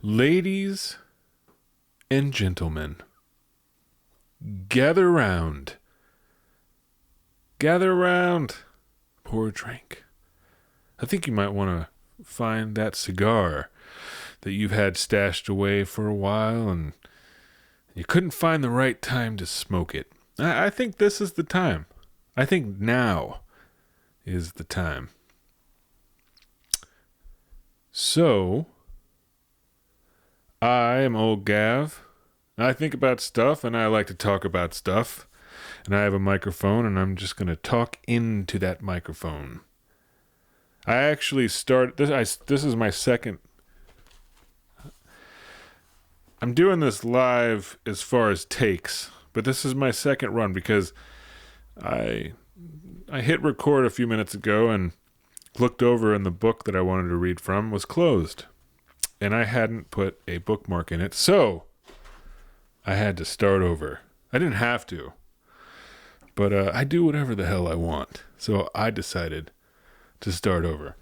Ladies and gentlemen, gather round. Gather around. Pour a drink. I think you might want to find that cigar that you've had stashed away for a while and you couldn't find the right time to smoke it. I think this is the time. I think now is the time. So, I am old Gav. I think about stuff and I like to talk about stuff. And I have a microphone and I'm just going to talk into that microphone. I actually started this is my second. I'm doing this live as far as takes, but this is my second run because I hit record a few minutes ago and looked over and the book that I wanted to read from was closed. And I hadn't put a bookmark in it, so I had to start over. I didn't have to, but I do whatever the hell I want. So I decided to start over.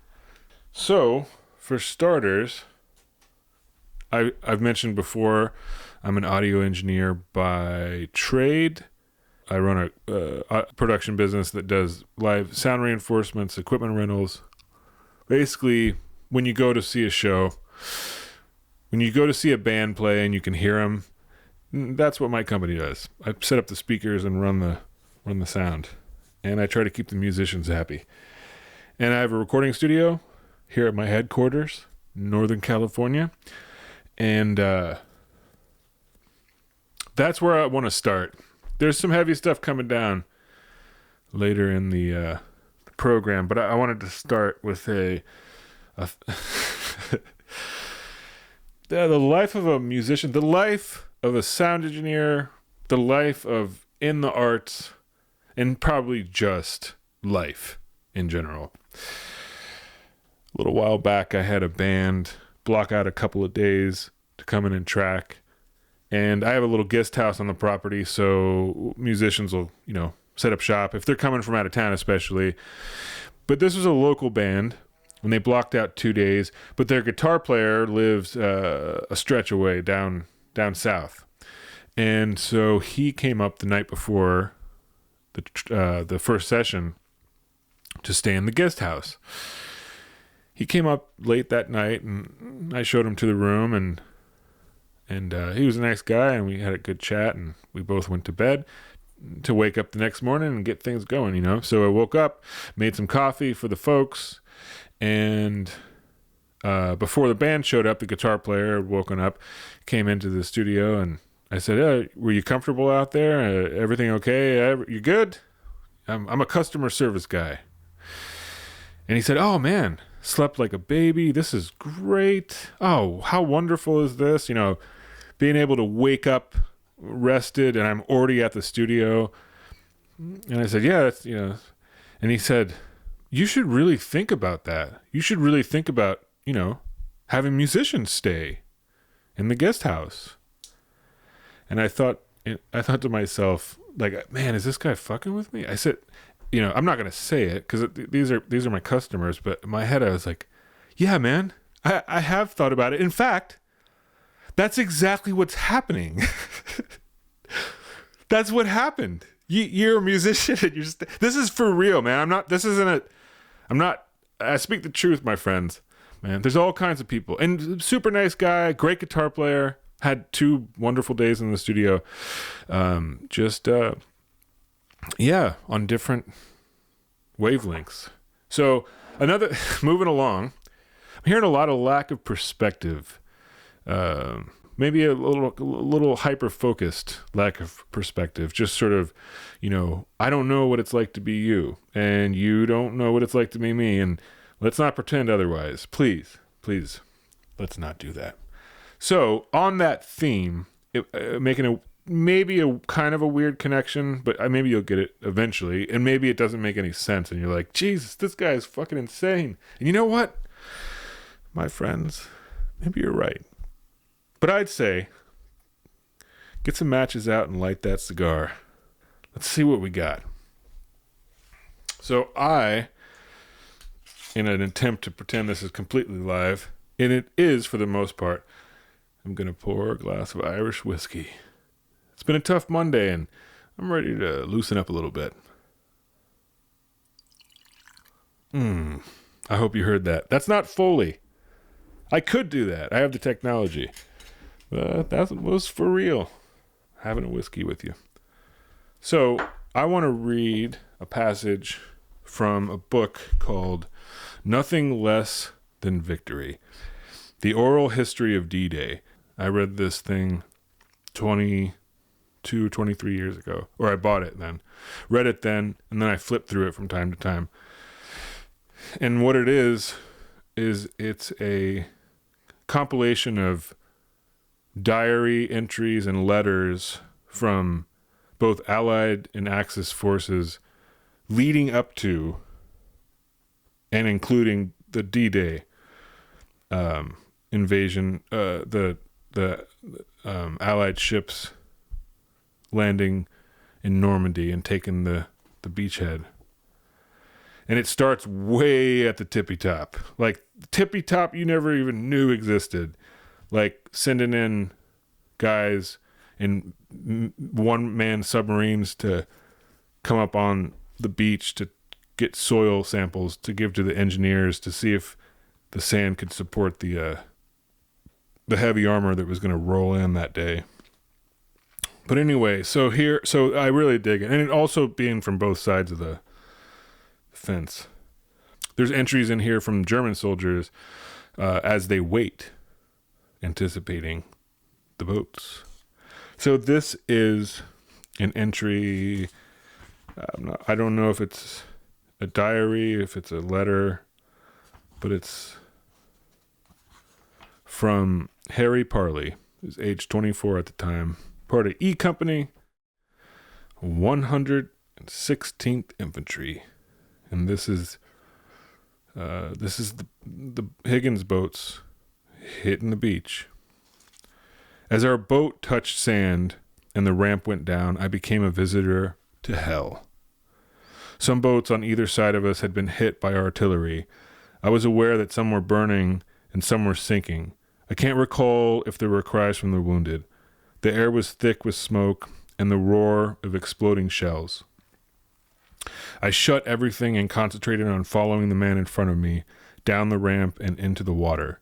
So, for starters, I've mentioned before, I'm an audio engineer by trade. I run a production business that does live sound reinforcements, equipment rentals. Basically, when you go to see a show, when you go to see a band play and you can hear them, that's what my company does. I set up the speakers and run the sound, and I try to keep the musicians happy. And I have a recording studio here at my headquarters, Northern California. And that's where I want to start. There's some heavy stuff coming down later in the program, but I wanted to start with the life of a musician, the life of a sound engineer, the life of in the arts, and probably just life in general. A little while back, I had a band block out a couple of days to come in and track. And I have a little guest house on the property, so musicians will, set up shop if they're coming from out of town, especially. But this was a local band, and they blocked out 2 days. But their guitar player lives a stretch away down south, and so he came up the night before the first session to stay in the guest house. He came up late that night, and I showed him to the room, and he was a nice guy, and we had a good chat, and we both went to bed to wake up the next morning and get things going, So I woke up, made some coffee for the folks, and before the band showed up, the guitar player had woken up, came into the studio, and I said, were you comfortable out there? Everything okay? You good? I'm a customer service guy. And he said, oh, man, slept like a baby. This is great. Oh, how wonderful is this? Being able to wake up rested and I'm already at the studio. And I said, yeah, that's, and he said, you should really think about that. You should really think about, having musicians stay in the guest house. And I thought to myself, like, man, is this guy fucking with me? I said, I'm not going to say it because these are my customers, but in my head I was like, yeah, man, I have thought about it. In fact, that's exactly what's happening. That's what happened. You're a musician and this is for real, man. I speak the truth, my friends, man. There's all kinds of people and super nice guy, great guitar player, had 2 wonderful days in the studio. On different wavelengths. So moving along, I'm hearing a lot of lack of perspective. Maybe a little hyper-focused lack of perspective. Just sort of, I don't know what it's like to be you, and you don't know what it's like to be me, and let's not pretend otherwise. Please, let's not do that. So, on that theme, making maybe a kind of a weird connection, but maybe you'll get it eventually, and maybe it doesn't make any sense, and you're like, Jesus, this guy is fucking insane. And you know what? My friends, maybe you're right. But I'd say, get some matches out and light that cigar. Let's see what we got. So in an attempt to pretend this is completely live, and it is for the most part, I'm going to pour a glass of Irish whiskey. It's been a tough Monday, and I'm ready to loosen up a little bit. I hope you heard that. That's not Foley. I could do that. I have the technology. But that was for real. Having a whiskey with you. So, I want to read a passage from a book called Nothing Less Than Victory. The Oral History of D-Day. I read this thing 22, 23 years ago. Or I bought it then. Read it then, and then I flipped through it from time to time. And what it is it's a compilation of diary entries and letters from both Allied and Axis forces leading up to and including the D-Day invasion, the Allied ships landing in Normandy and taking the beachhead. And it starts way at the tippy top. Like, tippy top you never even knew existed. Like, sending in guys in one-man submarines to come up on the beach to get soil samples to give to the engineers to see if the sand could support the heavy armor that was going to roll in that day. But anyway, so I really dig it. And it also being from both sides of the fence. There's entries in here from German soldiers as they wait, anticipating the boats. So this is an entry. I don't know if it's a diary, if it's a letter, but it's from Harry Parley, who's age 24 at the time, part of E Company, 116th Infantry. And this is the Higgins boats hitting the beach. As our boat touched sand and the ramp went down, I became a visitor to hell. Some boats on either side of us had been hit by artillery. I was aware that some were burning and some were sinking. I can't recall if there were cries from the wounded. The air was thick with smoke and the roar of exploding shells. I shut everything and concentrated on following the man in front of me, down the ramp and into the water.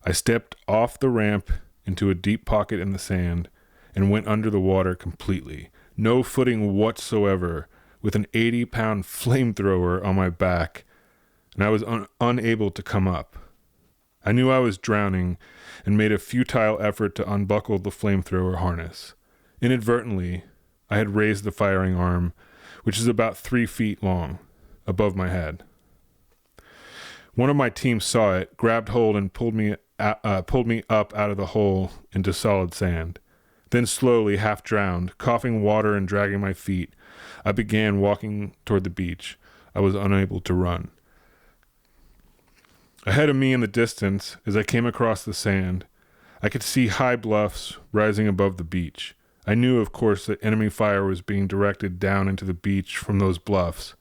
I stepped off the ramp into a deep pocket in the sand and went under the water completely. No footing whatsoever, with an 80-pound flamethrower on my back, and I was unable to come up. I knew I was drowning and made a futile effort to unbuckle the flamethrower harness. Inadvertently, I had raised the firing arm, which is about 3 feet long, above my head. One of my team saw it, grabbed hold, and pulled me up out of the hole into solid sand. Then slowly, half drowned, coughing water and dragging my feet, I began walking toward the beach. I was unable to run. Ahead of me in the distance, as I came across the sand, I could see high bluffs rising above the beach. I knew, of course, that enemy fire was being directed down into the beach from those bluffs,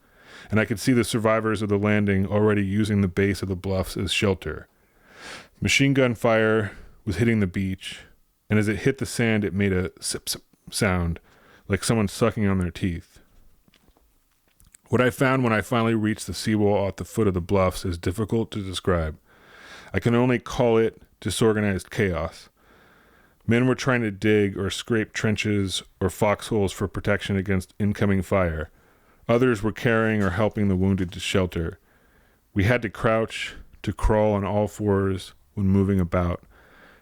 and I could see the survivors of the landing already using the base of the bluffs as shelter. Machine gun fire was hitting the beach, and as it hit the sand, it made a sip-sip sound, like someone sucking on their teeth. What I found when I finally reached the seawall at the foot of the bluffs is difficult to describe. I can only call it disorganized chaos. Men were trying to dig or scrape trenches or foxholes for protection against incoming fire. Others were carrying or helping the wounded to shelter. We had to crouch, to crawl on all fours when moving about.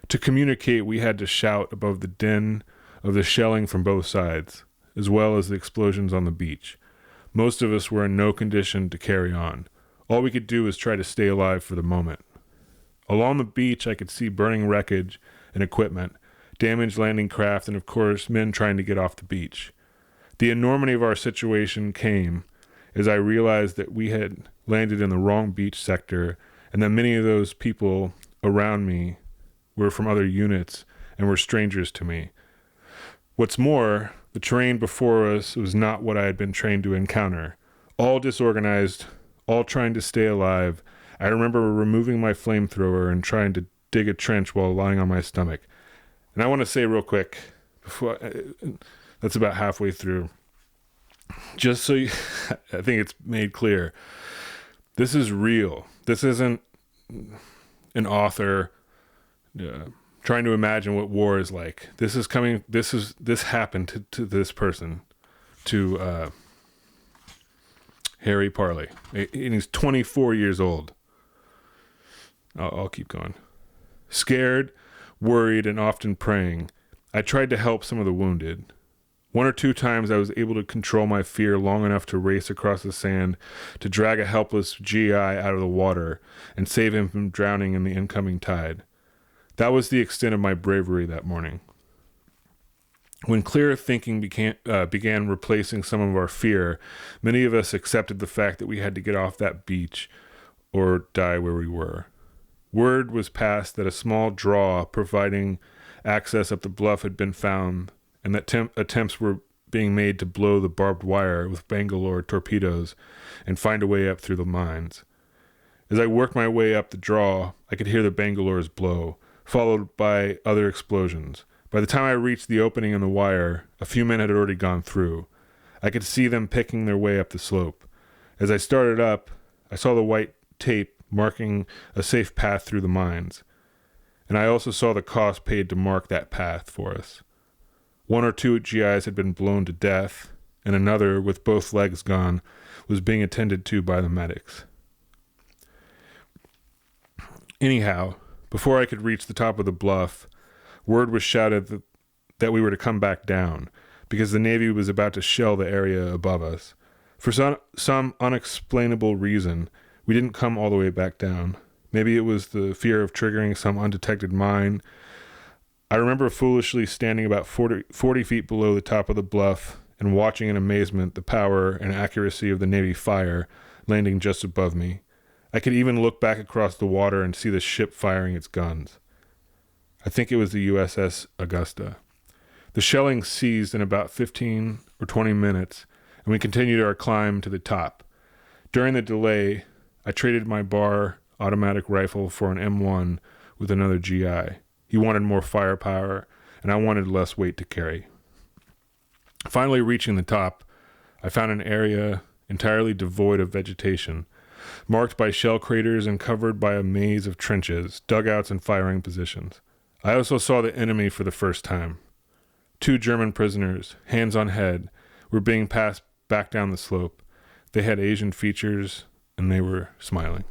To communicate, we had to shout above the din of the shelling from both sides, as well as the explosions on the beach. Most of us were in no condition to carry on. All we could do was try to stay alive for the moment. Along the beach, I could see burning wreckage and equipment, damaged landing craft, and of course, men trying to get off the beach. The enormity of our situation came as I realized that we had landed in the wrong beach sector and that many of those people around me were from other units and were strangers to me. What's more, the terrain before us was not what I had been trained to encounter. All disorganized, all trying to stay alive. I remember removing my flamethrower and trying to dig a trench while lying on my stomach. And I want to say real quick, before that's about halfway through, just so you, I think it's made clear, this is real. This isn't an author trying to imagine what war is like. This happened to this person, to Harry Parley, and he's 24 years old. I'll keep going. Scared, worried, and often praying, I tried to help some of the wounded. 1 or 2 times I was able to control my fear long enough to race across the sand to drag a helpless GI out of the water and save him from drowning in the incoming tide. That was the extent of my bravery that morning. When clear thinking began replacing some of our fear, many of us accepted the fact that we had to get off that beach or die where we were. Word was passed that a small draw providing access up the bluff had been found, and that attempts were being made to blow the barbed wire with Bangalore torpedoes and find a way up through the mines. As I worked my way up the draw, I could hear the Bangalores blow, followed by other explosions. By the time I reached the opening in the wire, a few men had already gone through. I could see them picking their way up the slope. As I started up, I saw the white tape marking a safe path through the mines, and I also saw the cost paid to mark that path for us. 1 or 2 GIs had been blown to death, and another, with both legs gone, was being attended to by the medics. Anyhow, before I could reach the top of the bluff, word was shouted that we were to come back down, because the Navy was about to shell the area above us. For some unexplainable reason, we didn't come all the way back down. Maybe it was the fear of triggering some undetected mine. I remember foolishly standing about 40 feet below the top of the bluff and watching in amazement the power and accuracy of the Navy fire landing just above me. I could even look back across the water and see the ship firing its guns. I think it was the USS Augusta. The shelling ceased in about 15 or 20 minutes, and we continued our climb to the top. During the delay, I traded my bar automatic rifle for an M1 with another GI. He wanted more firepower, and I wanted less weight to carry. Finally reaching the top, I found an area entirely devoid of vegetation, marked by shell craters and covered by a maze of trenches, dugouts, and firing positions. I also saw the enemy for the first time. 2 German prisoners, hands on head, were being passed back down the slope. They had Asian features, and they were smiling.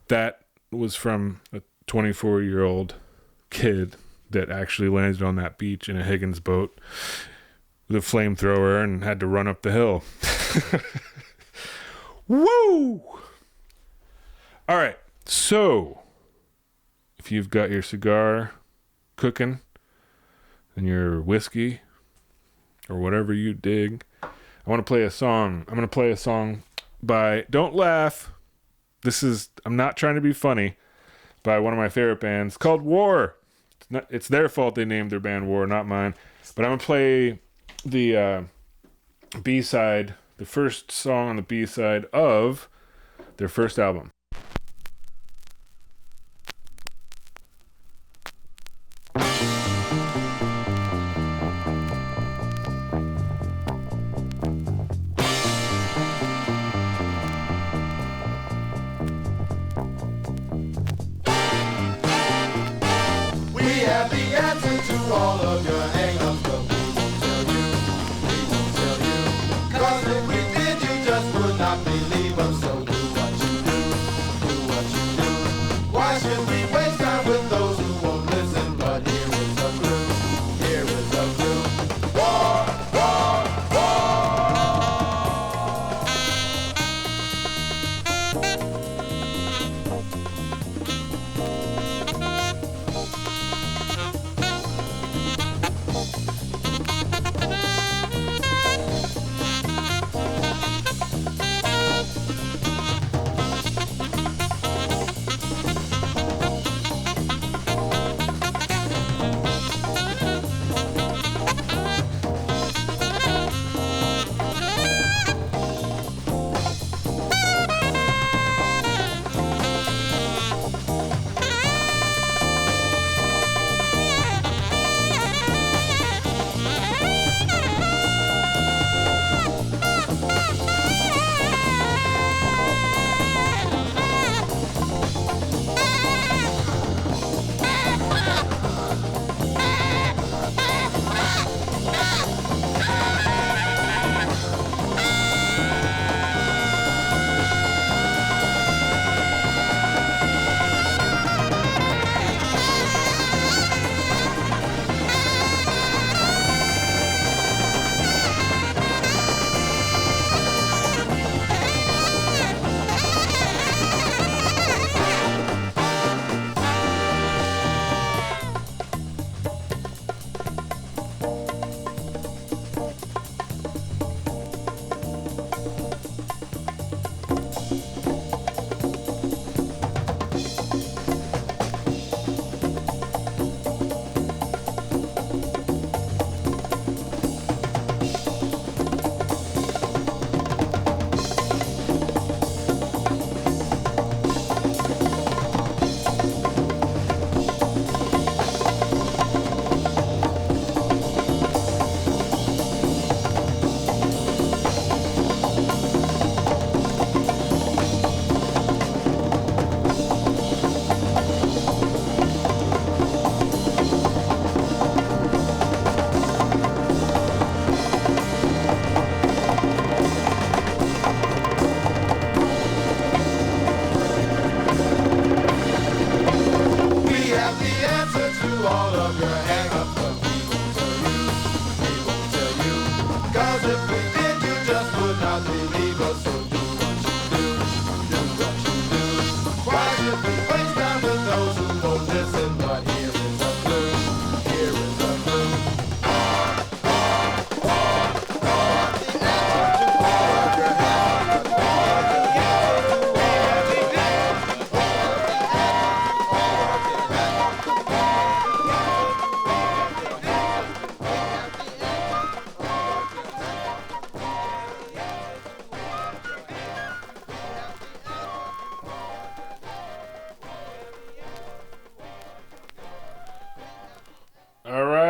That was from a 24-year-old kid that actually landed on that beach in a Higgins boat with a flamethrower and had to run up the hill. Woo! All right, so if you've got your cigar cooking and your whiskey or whatever you dig, I want to play a song. I'm going to play a song by, don't laugh, I'm not trying to be funny, by one of my favorite bands called War. It's their fault they named their band War, not mine. But I'm going to play the B-side, the first song on the B-side of their first album. All of your hang-ups, but we won't tell you, 'cause if we did, you just would not believe us, so do what you do.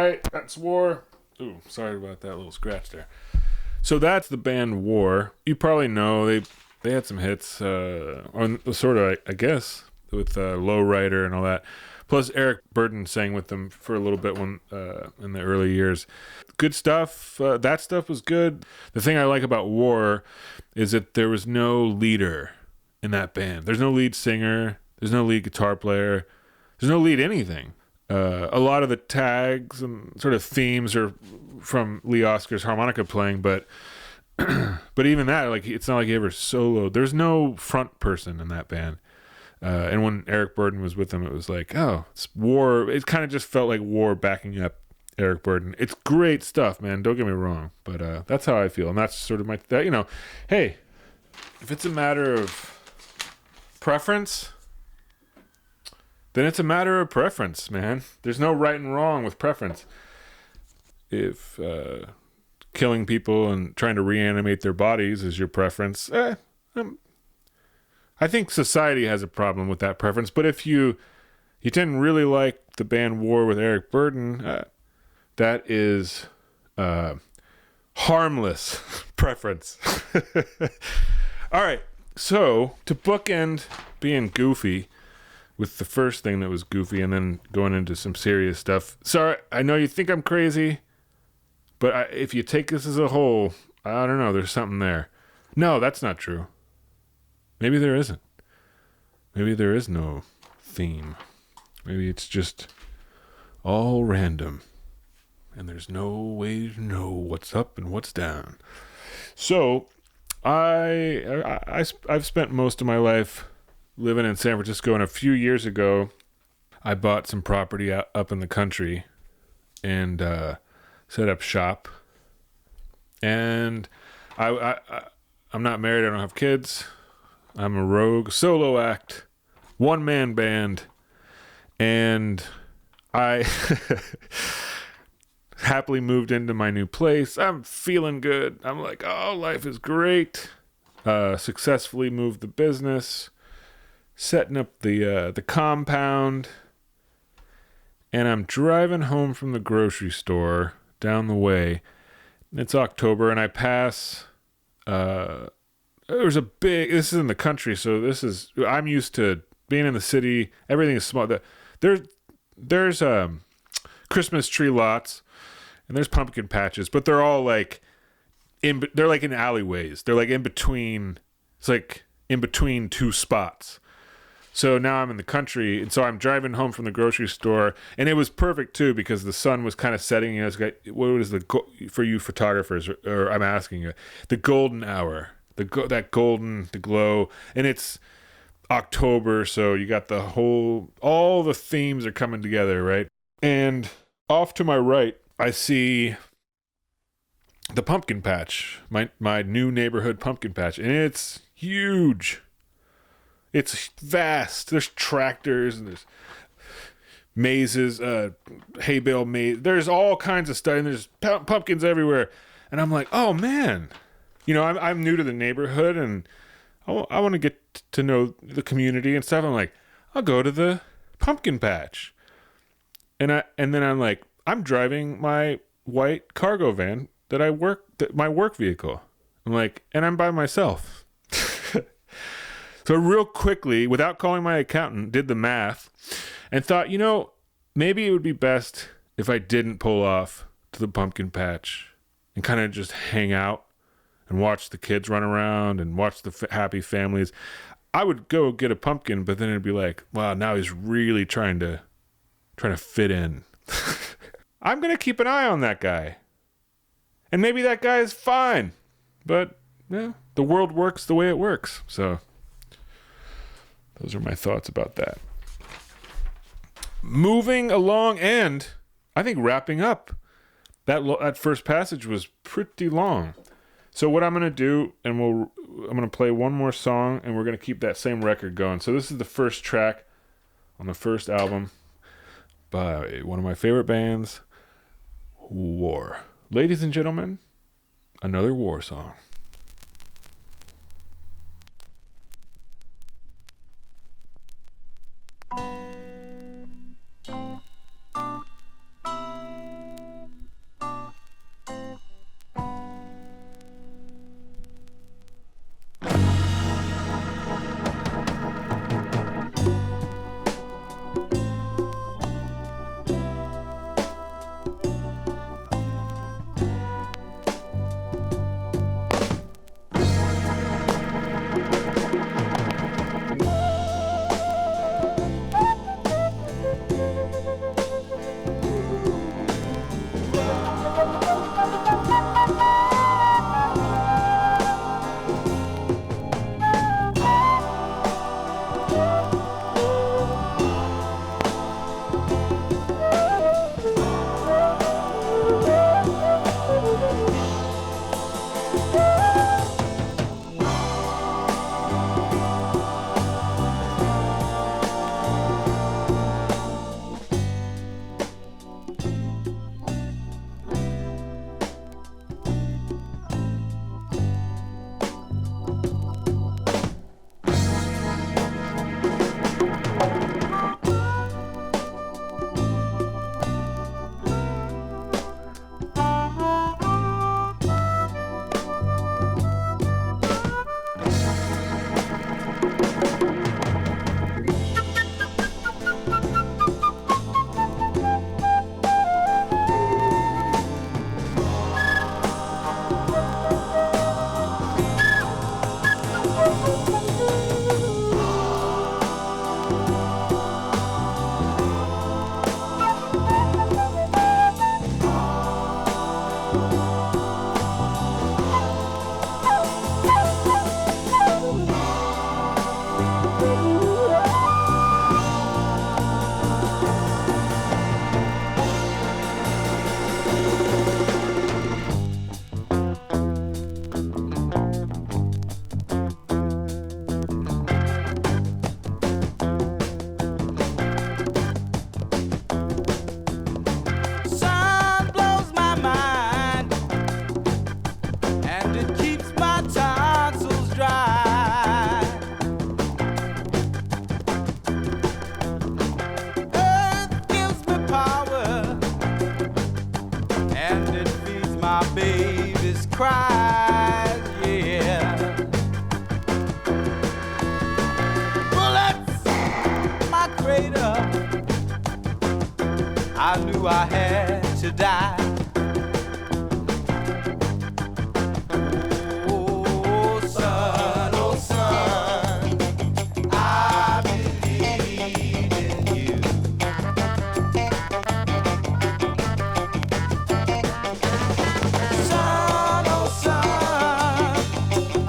right, that's War. Ooh, sorry about that little scratch there. So that's the band War. You probably know they had some hits on sort of, I guess, with Lowrider and all that. Plus Eric Burden sang with them for a little bit when in the early years. Good stuff. That stuff was good. The thing I like about War is that there was no leader in that band. There's no lead singer. There's no lead guitar player. There's no lead anything. A lot of the tags and sort of themes are from Lee Oscar's harmonica playing, but even that, like, it's not like he ever soloed. There's no front person in that band. And when Eric Burden was with them, it was like, oh, it's War. It kind of just felt like War backing up Eric Burden. It's great stuff, man. Don't get me wrong, but that's how I feel, and that's sort of hey, if it's a matter of preference, then it's a matter of preference, man. There's no right and wrong with preference. If killing people and trying to reanimate their bodies is your preference, I think society has a problem with that preference. But if you didn't really like the band War with Eric Burden, that is harmless preference. All right, so to bookend being goofy with the first thing that was goofy and then going into some serious stuff. Sorry, I know you think I'm crazy, but if you take this as a whole, I don't know, there's something there. No, that's not true. Maybe there isn't. Maybe there is no theme. Maybe it's just all random. And there's no way to know what's up and what's down. So, I've spent most of my life living in San Francisco, and a few years ago, I bought some property up in the country and set up shop. And I'm not married. I don't have kids. I'm a rogue solo act, one-man band, and I happily moved into my new place. I'm feeling good. I'm like, oh, life is great. Successfully moved the business, setting up the compound, and I'm driving home from the grocery store down the way. It's October, and I pass. This is in the country, so I'm used to being in the city. Everything is small. There's Christmas tree lots, and there's pumpkin patches, but they're all like they're like in alleyways. They're like in between. It's like in between two spots. So now I'm in the country, and so I'm driving home from the grocery store, and it was perfect too because the sun was kind of setting. You know, what is for you photographers, or I'm asking you, the golden hour. The glow, and it's October, so you got all the themes are coming together, right? And off to my right, I see the pumpkin patch, my new neighborhood pumpkin patch, and it's huge. It's vast. There's tractors and there's mazes, hay bale maze. There's all kinds of stuff, and there's pumpkins everywhere. And I'm like, oh man. You know, I'm new to the neighborhood, and I want to get to know the community and stuff. I'm like, I'll go to the pumpkin patch, and then I'm like, I'm driving my white cargo van my work vehicle. I'm like, and I'm by myself. So real quickly, without calling my accountant, did the math, and thought, maybe it would be best if I didn't pull off to the pumpkin patch and kind of just hang out and watch the kids run around and watch the happy families. I would go get a pumpkin, but then it'd be like, wow, now he's really trying to fit in. I'm going to keep an eye on that guy. And maybe that guy is fine. But, yeah, the world works the way it works. So, those are my thoughts about that. Moving along and, I think, wrapping up. That first passage was pretty long. So what I'm going to do, and I'm going to play one more song, and we're going to keep that same record going. So this is the first track on the first album by one of my favorite bands, War. Ladies and gentlemen, another War song. cries, yeah. Bullets, my crater. I knew I had to die. Oh son, I believe in you. Son, oh son,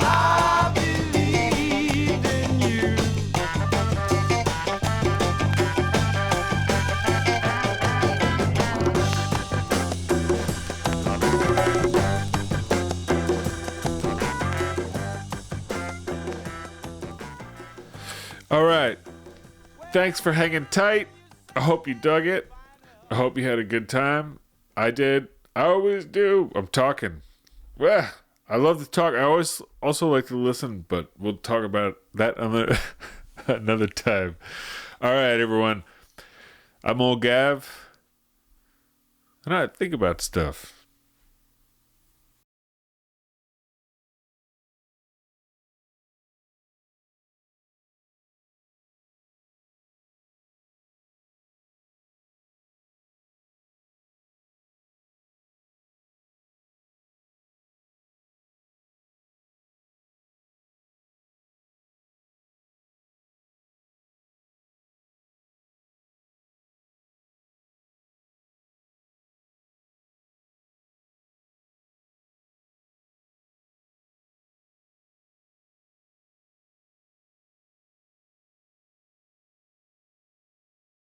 I believed in you. All right. Thanks for hanging tight. I hope you dug it. I hope you had a good time. I did. I always do. I'm talking. Well, I love to talk. I always also like to listen, but we'll talk about that another time. All right, everyone. I'm old Gav, and I think about stuff.